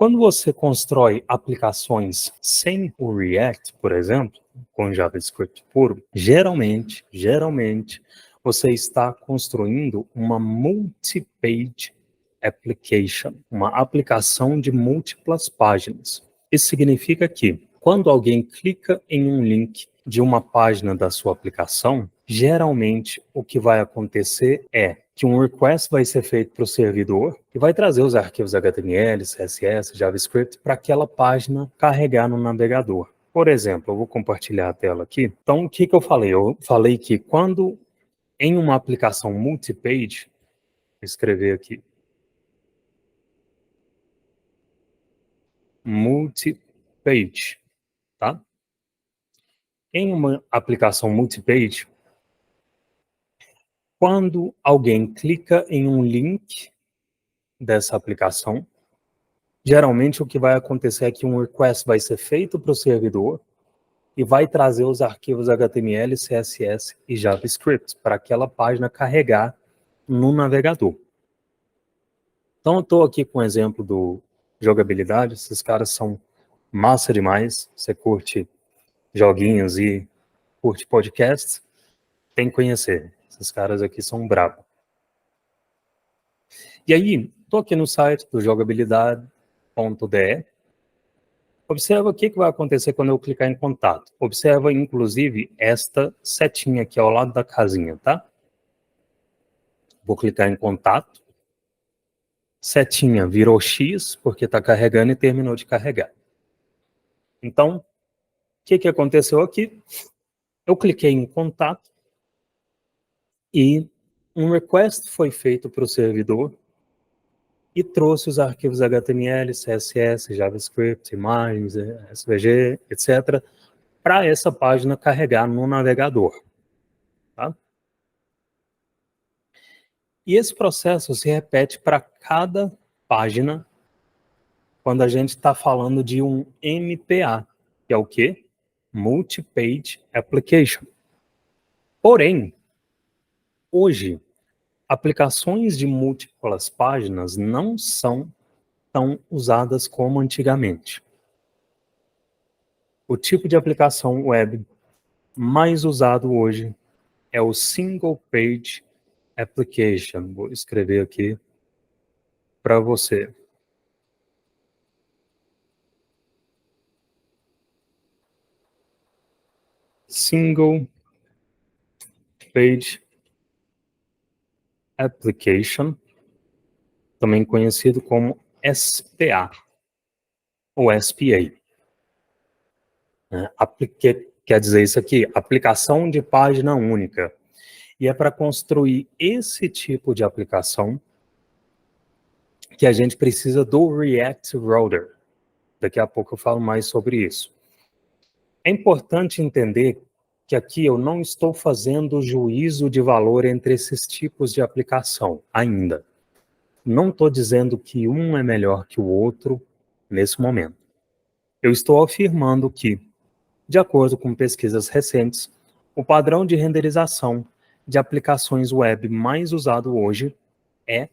Quando você constrói aplicações sem o React, por exemplo, com JavaScript puro, geralmente, você está construindo uma multi-page application, uma aplicação de múltiplas páginas. Isso significa que, quando alguém clica em um link de uma página da sua aplicação, geralmente o que vai acontecer é que um request vai ser feito para o servidor e vai trazer os arquivos HTML, CSS, JavaScript para aquela página carregar no navegador. Por exemplo, eu vou compartilhar a tela aqui. Então, o que eu falei? Eu falei que quando em uma aplicação multi-page, vou escrever aqui, multi-page, tá? Em uma aplicação multi-page, quando alguém clica em um link dessa aplicação, geralmente o que vai acontecer é que um request vai ser feito para o servidor e vai trazer os arquivos HTML, CSS e JavaScript para aquela página carregar no navegador. Então eu estou aqui com o exemplo do jogabilidade, esses caras são massa demais, você curte joguinhos e curte podcasts, tem que conhecer, esses caras aqui são bravos. E aí, estou aqui no site do jogabilidade.de. Observa o que vai acontecer quando eu clicar em contato. Observa, inclusive, esta setinha aqui ao lado da casinha, tá? Vou clicar em contato. Setinha virou X, porque está carregando e terminou de carregar. Então, o que aconteceu aqui? Eu cliquei em contato e um request foi feito para o servidor e trouxe os arquivos HTML, CSS, JavaScript, imagens, SVG, etc., para essa página carregar no navegador. Tá? E esse processo se repete para cada página quando a gente está falando de um MPA, que é o quê? Multi-Page Application. Porém, hoje, aplicações de múltiplas páginas não são tão usadas como antigamente. O tipo de aplicação web mais usado hoje é o Single Page Application. Vou escrever aqui para você. Single Page Application, também conhecido como SPA ou SPA. Quer dizer isso aqui, aplicação de página única. E é para construir esse tipo de aplicação que a gente precisa do React Router. Daqui a pouco eu falo mais sobre isso. É importante entender que aqui eu não estou fazendo juízo de valor entre esses tipos de aplicação ainda. Não estou dizendo que um é melhor que o outro nesse momento. Eu estou afirmando que, de acordo com pesquisas recentes, o padrão de renderização de aplicações web mais usado hoje é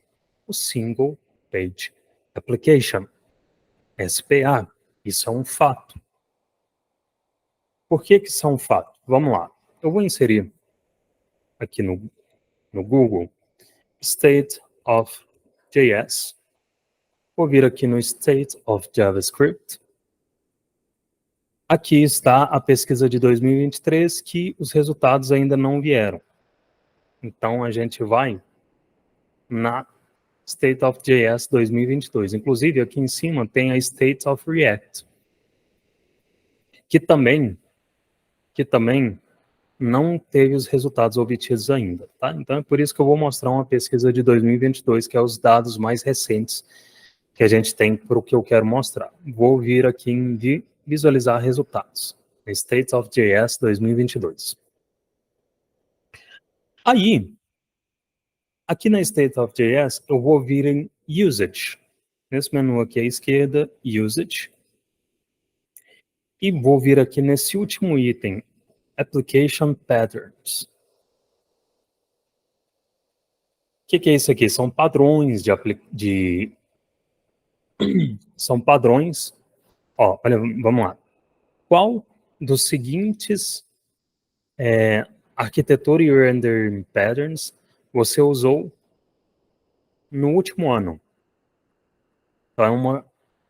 o Single Page Application, SPA. Isso é um fato. Por que isso é um fato? Vamos lá. Eu vou inserir aqui no Google State of JS. Vou vir aqui no State of JavaScript. Aqui está a pesquisa de 2023, que os resultados ainda não vieram. Então, a gente vai na State of JS 2022. Inclusive, aqui em cima tem a State of React, que também não teve os resultados obtidos ainda. Tá? Então, é por isso que eu vou mostrar uma pesquisa de 2022, que é os dados mais recentes que a gente tem para o que eu quero mostrar. Vou vir aqui em visualizar resultados. State of JS 2022. Aí, aqui na State of JS, eu vou vir em Usage. Nesse menu aqui à esquerda, Usage. E vou vir aqui nesse último item, Application Patterns. O que é isso aqui? São padrões de são padrões. Ó, olha, vamos lá. Qual dos seguintes arquitetura e rendering patterns você usou no último ano? Então, é uma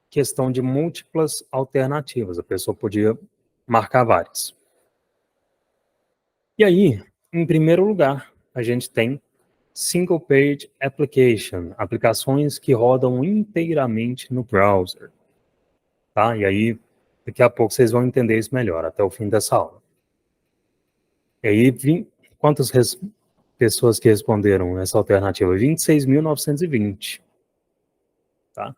questão de múltiplas alternativas. A pessoa podia marcar várias. E aí, em primeiro lugar, a gente tem Single Page Application, aplicações que rodam inteiramente no browser. Tá? E aí, daqui a pouco vocês vão entender isso melhor, até o fim dessa aula. E aí, quantas pessoas que responderam essa alternativa? 26.920. Tá?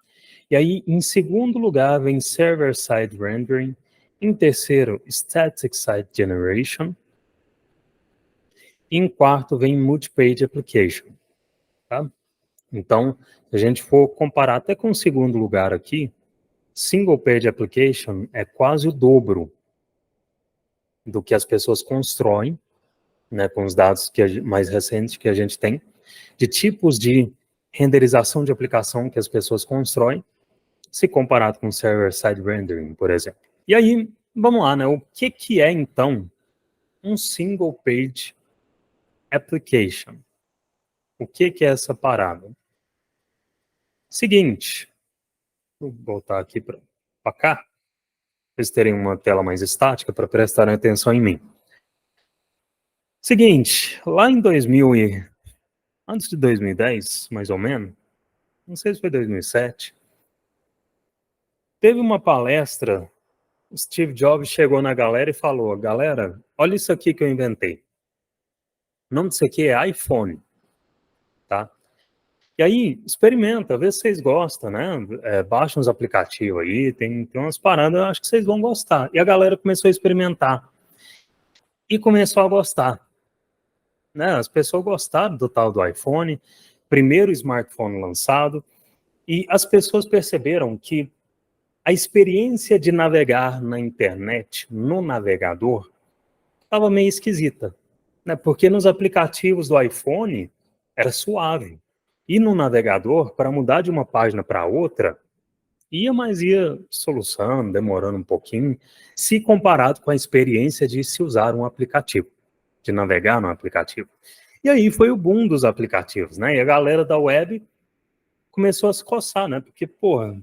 E aí, em segundo lugar, vem Server-Side Rendering. Em terceiro, Static Site Generation. E em quarto, vem Multi-Page Application. Tá? Então, se a gente for comparar até com o segundo lugar aqui, Single Page Application é quase o dobro do que as pessoas constroem, né, com os dados mais recentes que a gente tem, de tipos de renderização de aplicação que as pessoas constroem, se comparado com Server-Side Rendering, por exemplo. E aí, vamos lá, né? O que é, então, um Single Page Application? O que é essa parada? Seguinte, vou voltar aqui para cá, para vocês terem uma tela mais estática para prestarem atenção em mim. Seguinte, lá em antes de 2010, mais ou menos, não sei se foi 2007, teve uma palestra, Steve Jobs chegou na galera e falou: galera, olha isso aqui que eu inventei. O nome disso aqui é iPhone, tá? E aí, experimenta, vê se vocês gostam, né? Baixa uns aplicativos aí, tem umas paradas, eu acho que vocês vão gostar. E a galera começou a experimentar. E começou a gostar. Né? As pessoas gostaram do tal do iPhone, primeiro smartphone lançado, e as pessoas perceberam que a experiência de navegar na internet, no navegador, estava meio esquisita. Né? Porque nos aplicativos do iPhone era suave. E no navegador, para mudar de uma página para outra, ia solucionando, demorando um pouquinho, se comparado com a experiência de se usar um aplicativo, de navegar no aplicativo. E aí foi o boom dos aplicativos, né? E a galera da web começou a se coçar, né? Porque, porra,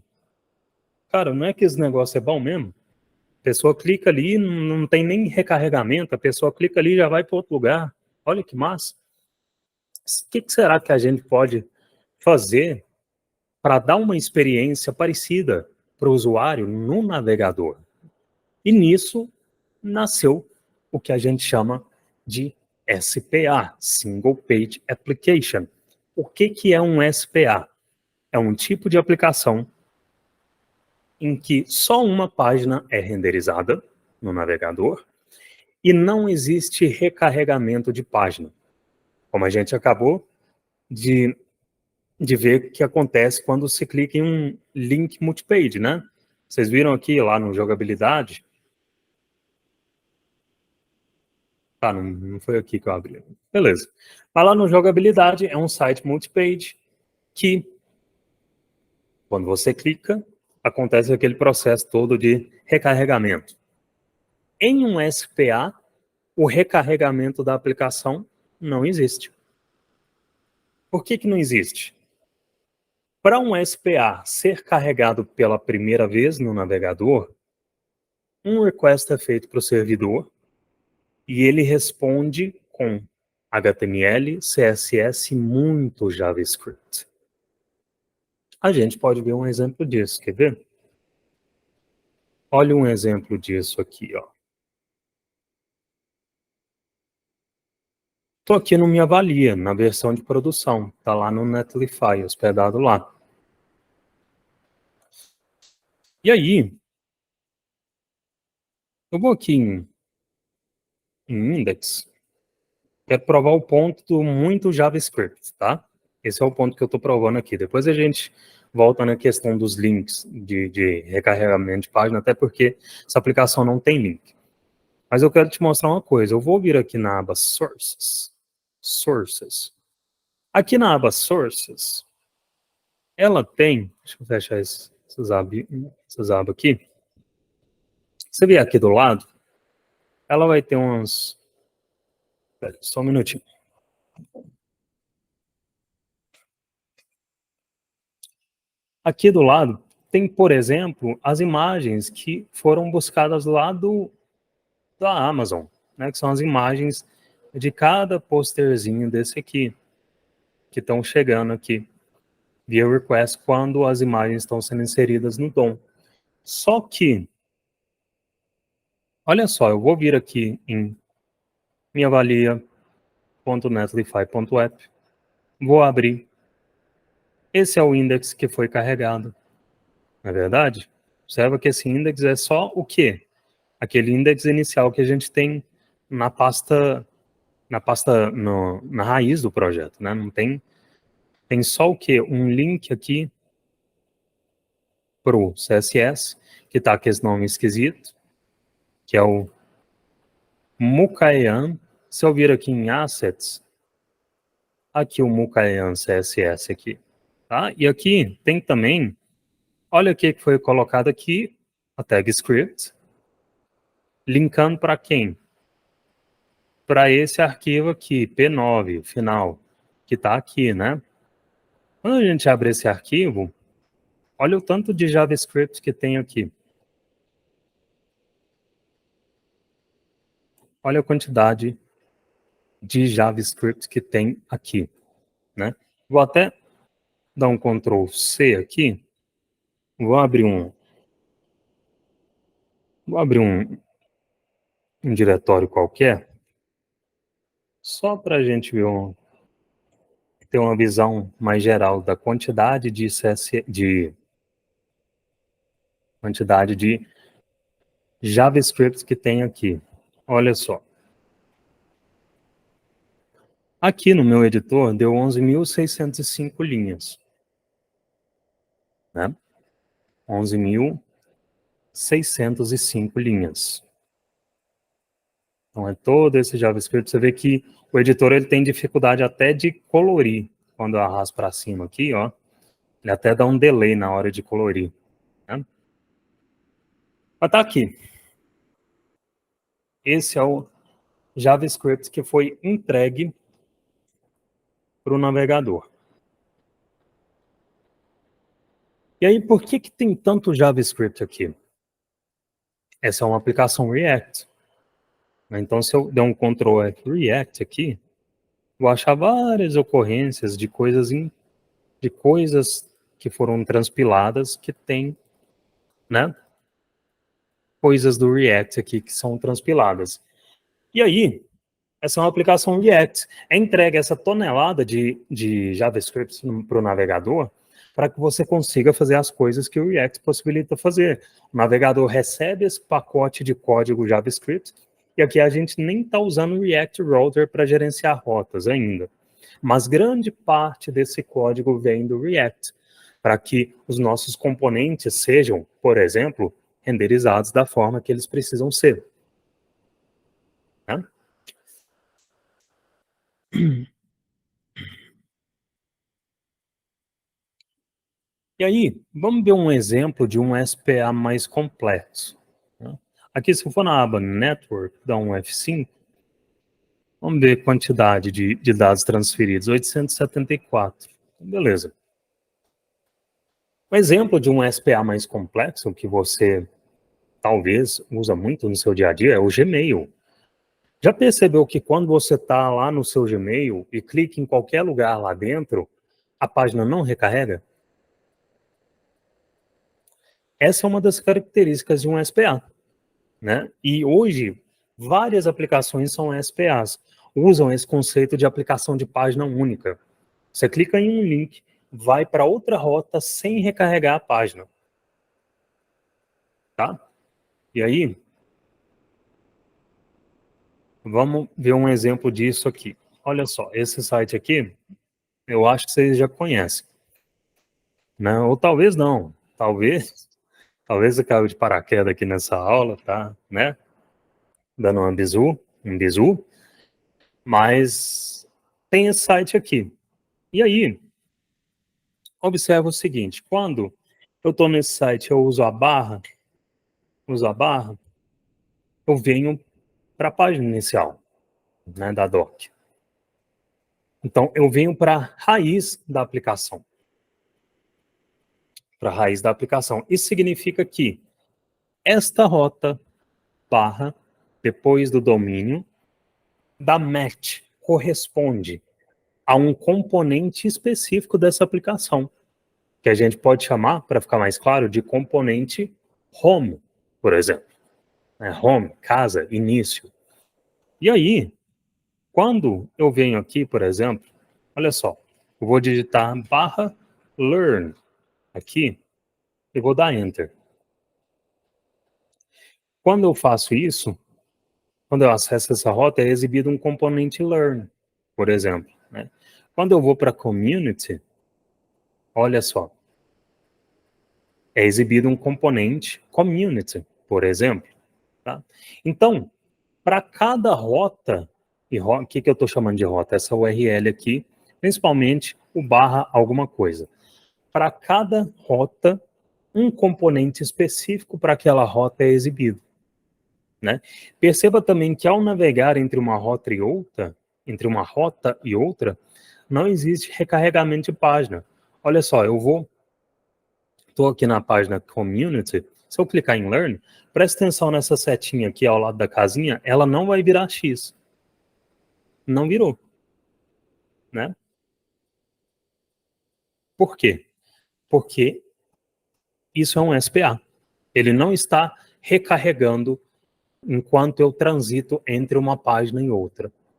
cara, não é que esse negócio é bom mesmo? A pessoa clica ali, não tem nem recarregamento, a pessoa clica ali e já vai para outro lugar. Olha que massa. O que será que a gente pode fazer para dar uma experiência parecida para o usuário no navegador? E nisso nasceu o que a gente chama de SPA, Single Page Application. O que é um SPA? É um tipo de aplicação em que só uma página é renderizada no navegador e não existe recarregamento de página, como a gente acabou de ver que acontece quando se clica em um link multipage, né? Vocês viram aqui lá no jogabilidade? Tá, não foi aqui que eu abri. Beleza. Mas lá no jogabilidade é um site multipage que, quando você clica, acontece aquele processo todo de recarregamento. Em um SPA, o recarregamento da aplicação não existe. Por que não existe? Para um SPA ser carregado pela primeira vez no navegador, um request é feito para o servidor e ele responde com HTML, CSS e muito JavaScript. A gente pode ver um exemplo disso, quer ver? Olha um exemplo disso aqui, ó. Estou aqui no Me Avalia, na versão de produção. Está lá no Netlify, hospedado lá. E aí, eu vou aqui em index, quero provar o ponto do muito JavaScript, tá? Esse é o ponto que eu estou provando aqui. Depois a gente volta na questão dos links de recarregamento de página, até porque essa aplicação não tem link. Mas eu quero te mostrar uma coisa. Eu vou vir aqui na aba Sources. Sources. Aqui na aba Sources, ela tem... Deixa eu fechar esse essas abas aqui. Você vê aqui do lado, ela vai ter uns... Pera, só um minutinho. Aqui do lado tem, por exemplo, as imagens que foram buscadas lá da Amazon, né, que são as imagens de cada posterzinho desse aqui, que estão chegando aqui via request quando as imagens estão sendo inseridas no DOM. Só que, olha só, eu vou vir aqui em minhavalia.netlify.app, vou abrir. Esse é o index que foi carregado, não é verdade? Observa que esse index é só o quê? Aquele index inicial que a gente tem na pasta, na raiz do projeto, né? Não tem só o quê? Um link aqui pro CSS, que tá com esse nome esquisito, que é o Mukayan. Se eu vir aqui em Assets, aqui o Mukayan CSS aqui, tá? E aqui tem também, olha o que foi colocado aqui, a tag script, linkando para quem? Para esse arquivo aqui, P9, final, que está aqui, né? Quando a gente abre esse arquivo, olha o tanto de JavaScript que tem aqui. Olha a quantidade de JavaScript que tem aqui, né? Vou até dar um Ctrl C aqui. Vou abrir um diretório qualquer, só para a gente ver ter uma visão mais geral da quantidade de JavaScript que tem aqui. Olha só. Aqui no meu editor deu 11.605 linhas, né? 11.605 linhas. Então é todo esse JavaScript. Você vê que o editor ele tem dificuldade até de colorir. Quando eu arrasto para cima aqui, ó, ele até dá um delay na hora de colorir, né? Mas tá aqui. Esse é o JavaScript que foi entregue para o navegador. E aí, por que tem tanto JavaScript aqui? Essa é uma aplicação React. Então, se eu der um Ctrl F React aqui, vou achar várias ocorrências de coisas que foram transpiladas que tem, né? Coisas do React aqui que são transpiladas. E aí, essa é uma aplicação React. É entregue essa tonelada de JavaScript para o navegador para que você consiga fazer as coisas que o React possibilita fazer. O navegador recebe esse pacote de código JavaScript e aqui a gente nem está usando o React Router para gerenciar rotas ainda. Mas grande parte desse código vem do React, para que os nossos componentes sejam, por exemplo, renderizados da forma que eles precisam ser. Né? E aí, vamos ver um exemplo de um SPA mais complexo. Né? Aqui, se eu for na aba Network, dá um F5, vamos ver a quantidade de dados transferidos, 874. Beleza. Um exemplo de um SPA mais complexo, que você talvez usa muito no seu dia a dia, é o Gmail. Já percebeu que quando você está lá no seu Gmail e clica em qualquer lugar lá dentro, a página não recarrega? Essa é uma das características de um SPA. Né? E hoje, várias aplicações são SPAs, usam esse conceito de aplicação de página única. Você clica em um link, vai para outra rota sem recarregar a página. Tá? E aí, vamos ver um exemplo disso aqui. Olha só, esse site aqui, eu acho que vocês já conhecem. Né? Ou talvez não. Talvez eu caiu de paraquedas aqui nessa aula, tá? Né? Dando um bizu. Mas tem esse site aqui. E aí, observa o seguinte, quando Eu estou nesse site, eu uso a barra, eu venho para a página inicial, né, da doc. Então, eu venho para a raiz da aplicação. Para a raiz da aplicação. Isso significa que esta rota barra, depois do domínio, da match, corresponde a um componente específico dessa aplicação, que a gente pode chamar, para ficar mais claro, de componente home, por exemplo. Home, casa, início. E aí, quando eu venho aqui, por exemplo, olha só, eu vou digitar barra learn aqui e vou dar enter. Quando eu faço isso, quando eu acesso essa rota, é exibido um componente learn, por exemplo, né? Quando eu vou para community, olha só, é exibido um componente community, por exemplo, tá? Então, para cada rota, e o que eu estou chamando de rota? Essa URL aqui, principalmente o barra alguma coisa. Para cada rota, um componente específico para aquela rota é exibido, né? Perceba também que ao navegar entre uma rota e outra, não existe recarregamento de página. Olha só, estou aqui na página Community, se eu clicar em Learn, presta atenção nessa setinha aqui ao lado da casinha, ela não vai virar X. Não virou, né? Por quê? Porque isso é um SPA. Ele não está recarregando enquanto eu transito entre uma página e outra.